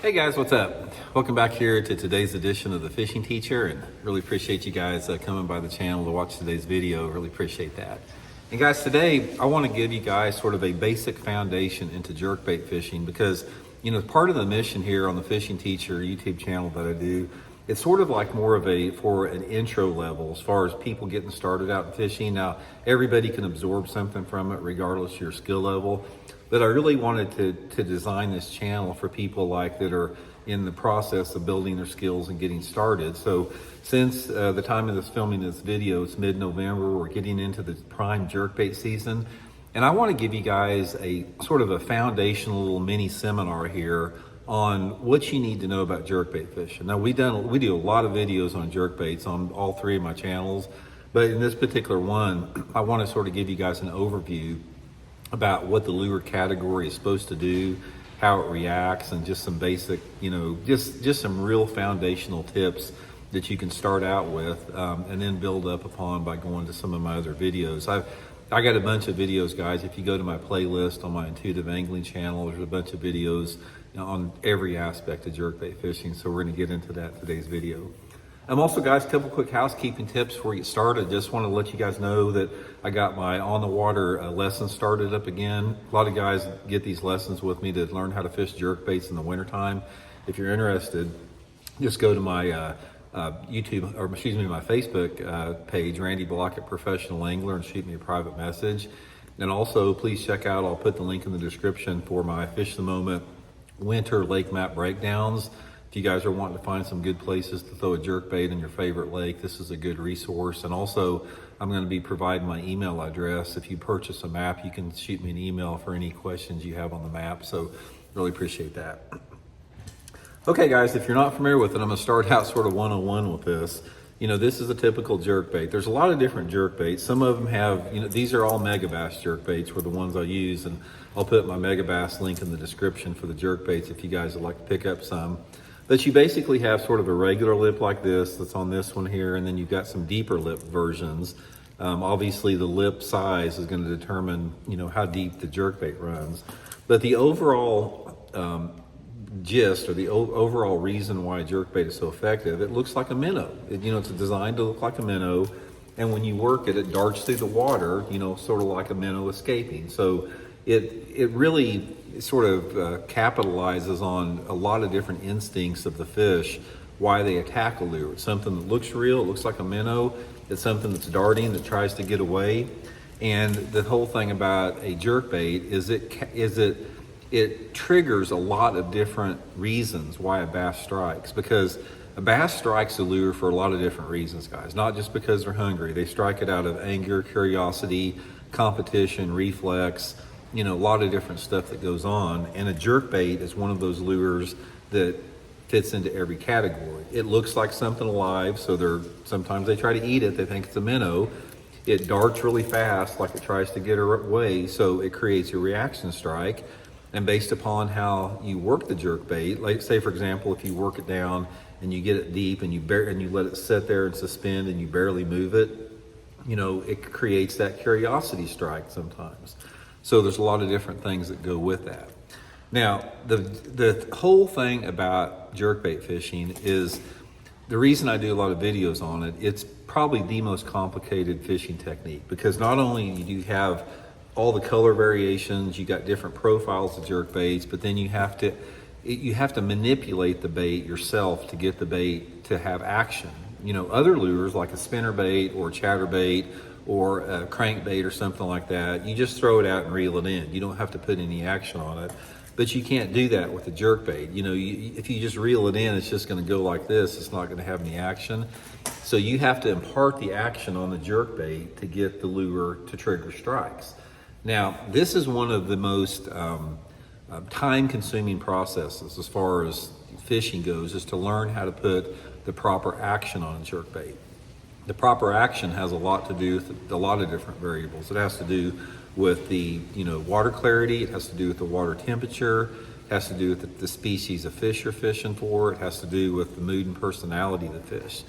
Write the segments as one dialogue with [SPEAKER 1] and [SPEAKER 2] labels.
[SPEAKER 1] Hey guys, what's up? Welcome back here to today's edition of the Fishing Teacher, and really appreciate you guys coming by the channel to watch today's video. Really appreciate that. And guys, today I want to give you guys sort of a basic foundation into jerkbait fishing because, you know, part of the mission here on the Fishing Teacher YouTube channel that I do, it's sort of like more of for an intro level as far as people getting started out in fishing. Now, everybody can absorb something from it regardless of your skill level. But I really wanted to design this channel for people like that are in the process of building their skills and getting started. So since the time of this filming this video, it's mid-November, we're getting into the prime jerkbait season. And I want to give you guys a sort of a foundational little mini seminar here on what you need to know about jerkbait fishing. Now we do a lot of videos on jerkbaits on all three of my channels, but in this particular one, I want to sort of give you guys an overview about what the lure category is supposed to do, how it reacts, and just some basic, you know, just some real foundational tips that you can start out with and then build up upon by going to some of my other videos. I got a bunch of videos, guys. If you go to my playlist on my intuitive angling channel, there's a bunch of videos, you know, on every aspect of jerkbait fishing. So we're going to get into that in today's video. Also, guys, a couple quick housekeeping tips before we get started. Just want to let you guys know that I got my on the water lessons started up again. A lot of guys get these lessons with me to learn how to fish jerkbaits in the wintertime. If you're interested, just go to my YouTube, or excuse me, my Facebook page, Randy Blaukat Professional Angler, and shoot me a private message. And also, please check out, I'll put the link in the description for my Fish the Moment winter lake map breakdowns. If you guys are wanting to find some good places to throw a jerkbait in your favorite lake, this is a good resource. And also, I'm going to be providing my email address. If you purchase a map, you can shoot me an email for any questions you have on the map. So really appreciate that. Okay, guys, if you're not familiar with it, I'm going to start out sort of 101 with this. You know, this is a typical jerkbait. There's a lot of different jerkbaits. Some of them have, you know, these are all megabass jerkbaits were the ones I use. And I'll put my megabass link in the description for the jerkbaits if you guys would like to pick up some. But you basically have sort of a regular lip like this that's on this one here, and then you've got some deeper lip versions. Obviously the lip size is going to determine, you know, how deep the jerkbait runs. But the overall gist, or the overall reason why jerkbait is so effective, it looks like a minnow. You know, it's designed to look like a minnow, and when you work it, it darts through the water, you know, sort of like a minnow escaping. So it really sort of capitalizes on a lot of different instincts of the fish, why they attack a lure. It's something that looks real, it looks like a minnow, it's something that's darting, that tries to get away. And the whole thing about a jerkbait is it triggers a lot of different reasons why a bass strikes, because a bass strikes a lure for a lot of different reasons, guys. Not just because they're hungry. They strike it out of anger, curiosity, competition, reflex, you know, a lot of different stuff that goes on. And a jerkbait is one of those lures that fits into every category. It looks like something alive, so sometimes they try to eat it, they think it's a minnow. It darts really fast like it tries to get away, so it creates a reaction strike. And based upon how you work the jerkbait, like say for example, if you work it down and you get it deep and you let it sit there and suspend and you barely move it, you know, it creates that curiosity strike sometimes. So there's a lot of different things that go with that. Now, the whole thing about jerkbait fishing is, the reason I do a lot of videos on it, it's probably the most complicated fishing technique, because not only do you have all the color variations, you got different profiles of jerkbaits, but then you have to manipulate the bait yourself to get the bait to have action. You know, other lures like a spinnerbait or a chatterbait or a crankbait or something like that, you just throw it out and reel it in. You don't have to put any action on it. But you can't do that with a jerkbait. You know, if you just reel it in, it's just going to go like this. It's not going to have any action. So you have to impart the action on the jerkbait to get the lure to trigger strikes. Now, this is one of the most time-consuming processes as far as fishing goes, is to learn how to put the proper action on a jerkbait. The proper action has a lot to do with a lot of different variables. It has to do with the, you know, water clarity. It has to do with the water temperature. It has to do with the species of fish you're fishing for. It has to do with the mood and personality of the fish.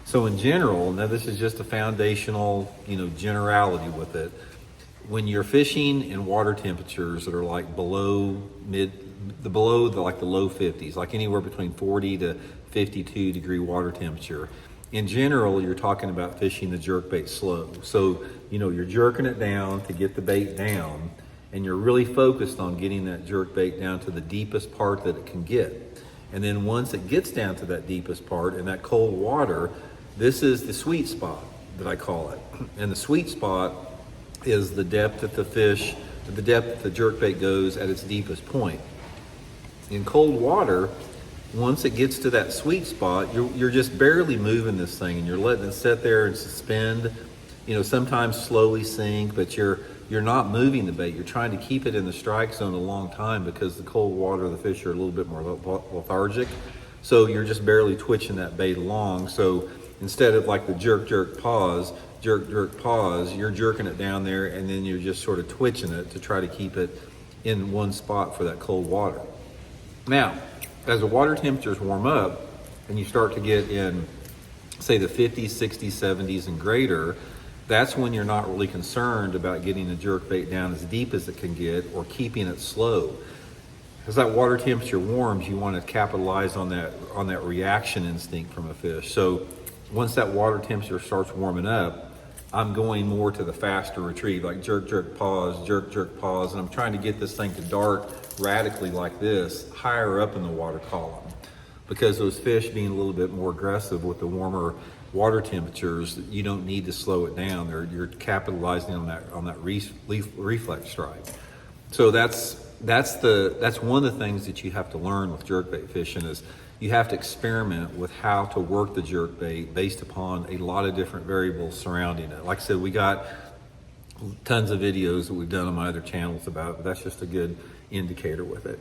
[SPEAKER 1] So in general, now this is just a foundational, you know, generality with it. when you're fishing in water temperatures that are like below the low 50s, like anywhere between 40 to 52 degree water temperature, in general, you're talking about fishing the jerkbait slow. So, you're jerking it down to get the bait down, and you're really focused on getting that jerkbait down to the deepest part that it can get. And then once it gets down to that deepest part in that cold water, this is the sweet spot that I call it. And the sweet spot is the depth that the jerkbait goes at its deepest point. In cold water, once it gets to that sweet spot, you're just barely moving this thing, and you're letting it sit there and suspend, sometimes slowly sink, but you're not moving the bait. You're trying to keep it in the strike zone a long time, because the cold water, the fish are a little bit more lethargic. So you're just barely twitching that bait along. So instead of like the jerk, pause, you're jerking it down there, and then you're just sort of twitching it to try to keep it in one spot for that cold water. Now, as the water temperatures warm up and you start to get in, say, the 50s, 60s, 70s and greater, that's when you're not really concerned about getting the jerkbait down as deep as it can get or keeping it slow. As that water temperature warms, you want to capitalize on that reaction instinct from a fish. So once that water temperature starts warming up, I'm going more to the faster retrieve, like jerk, pause, and I'm trying to get this thing to dart radically like this, higher up in the water column, because those fish being a little bit more aggressive with the warmer water temperatures, you don't need to slow it down. You're capitalizing on that reflex strike. So that's one of the things that you have to learn with jerkbait fishing, is you have to experiment with how to work the jerkbait based upon a lot of different variables surrounding it. Like I said, we got tons of videos that we've done on my other channels about it, but that's just a good indicator with it.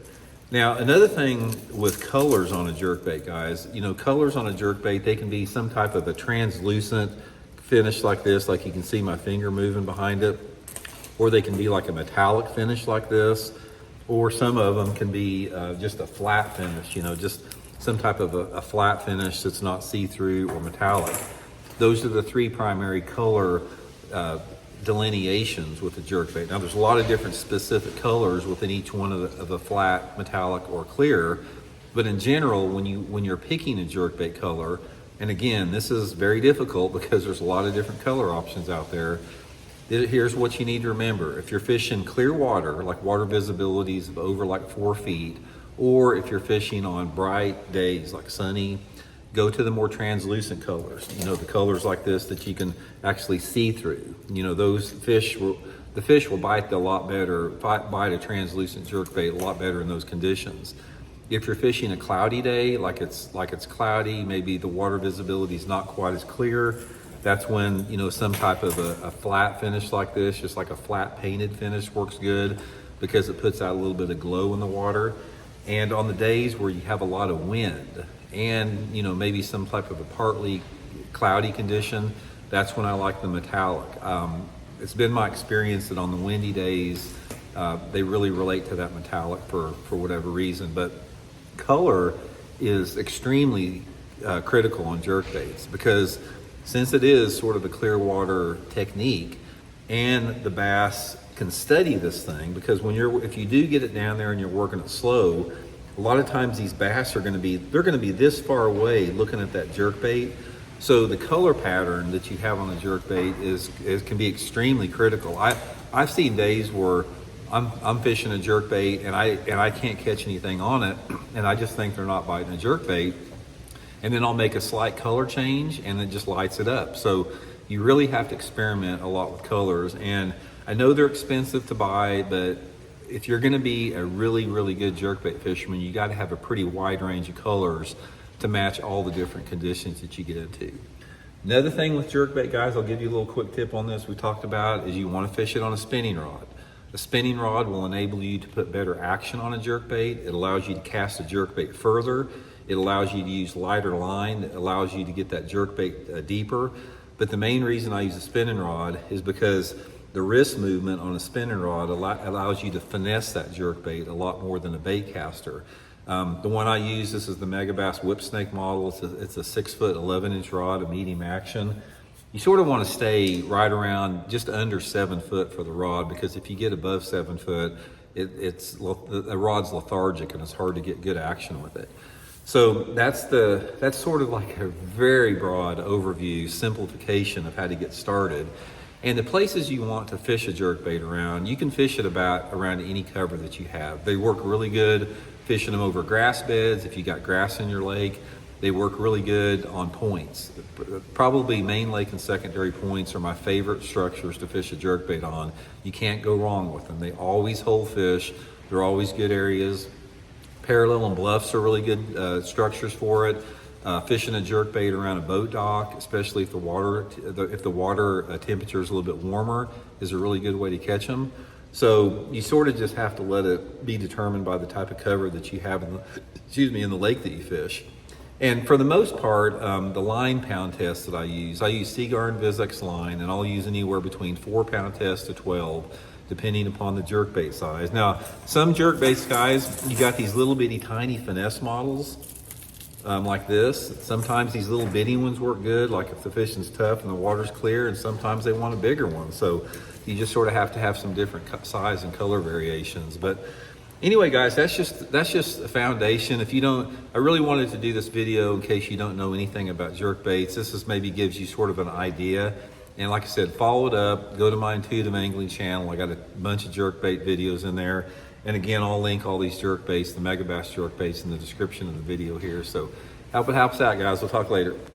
[SPEAKER 1] Now, another thing with colors on a jerkbait, guys, colors on a jerkbait, they can be some type of a translucent finish like this, like you can see my finger moving behind it, or they can be like a metallic finish like this, or some of them can be just a flat finish, just some type of a flat finish that's not see-through or metallic. Those are the three primary color delineations with the jerkbait. Now, there's a lot of different specific colors within each one of the flat, metallic, or clear, but in general, when you're picking a jerkbait color, and again, this is very difficult because there's a lot of different color options out there, here's what you need to remember. If you're fishing clear water, like water visibilities of over like 4 feet, or if you're fishing on bright days like sunny, go to the more translucent colors. The colors like this that you can actually see through. Those fish the fish will bite a lot better, bite a translucent jerkbait a lot better in those conditions. If you're fishing a cloudy day, like it's cloudy, maybe the water visibility is not quite as clear, that's when some type of a flat finish like this, just like a flat painted finish, works good, because it puts out a little bit of glow in the water. And on the days where you have a lot of wind and maybe some type of a partly cloudy condition, that's when I like the metallic. It's been my experience that on the windy days, they really relate to that metallic for whatever reason. But color is extremely critical on jerkbaits, because since it is sort of a clear water technique, and the bass can study this thing, because if you do get it down there and you're working it slow, a lot of times these bass are going to be this far away looking at that jerkbait. So the color pattern that you have on the jerkbait can be extremely critical. I've seen days where I'm fishing a jerkbait and I can't catch anything on it, and I just think they're not biting a jerkbait, and then I'll make a slight color change and it just lights it up. So you really have to experiment a lot with colors, and I know they're expensive to buy, but if you're going to be a really, really good jerkbait fisherman, you got to have a pretty wide range of colors to match all the different conditions that you get into. Another thing with jerkbait, guys, I'll give you a little quick tip on this we talked about, is you want to fish it on a spinning rod. A spinning rod will enable you to put better action on a jerkbait. It allows you to cast a jerkbait further. It allows you to use lighter line. It allows you to get that jerkbait deeper. But the main reason I use a spinning rod is because the wrist movement on a spinning rod allows you to finesse that jerkbait a lot more than a bait caster. The one I use, this is the megabass whip snake model. It's a 6 foot 11 inch rod, a medium action. you sort of want to stay right around just under 7 foot for the rod, because if you get above 7 foot, the rod's lethargic and it's hard to get good action with it. So that's sort of like a very broad overview, simplification of how to get started. And the places you want to fish a jerkbait around, you can fish it around any cover that you have. They work really good fishing them over grass beds. If you got grass in your lake, they work really good on points. Probably main lake and secondary points are my favorite structures to fish a jerkbait on. You can't go wrong with them. They always hold fish. They're always good areas. Parallel and bluffs are really good structures for it. Fishing a jerkbait around a boat dock, especially if the water temperature is a little bit warmer, is a really good way to catch them. So you sort of just have to let it be determined by the type of cover that you have in the lake that you fish. And for the most part, the line pound test that I use Seaguar and Vizx line, and I'll use anywhere between 4 pound tests to 12, depending upon the jerkbait size. Now, some jerkbaits, guys, you got these little bitty tiny finesse models like this. Sometimes these little bitty ones work good, like if the fishing's tough and the water's clear, and sometimes they want a bigger one. So you just sort of have to have some different size and color variations. But anyway, guys, that's just a foundation. I really wanted to do this video in case you don't know anything about jerkbaits. This maybe gives you sort of an idea. And like I said, follow it up, go to my Intuitive Angling channel. I got a bunch of jerkbait videos in there. And again, I'll link all these jerkbaits, the megabass jerkbaits, in the description of the video here. So help it helps out, guys. We'll talk later.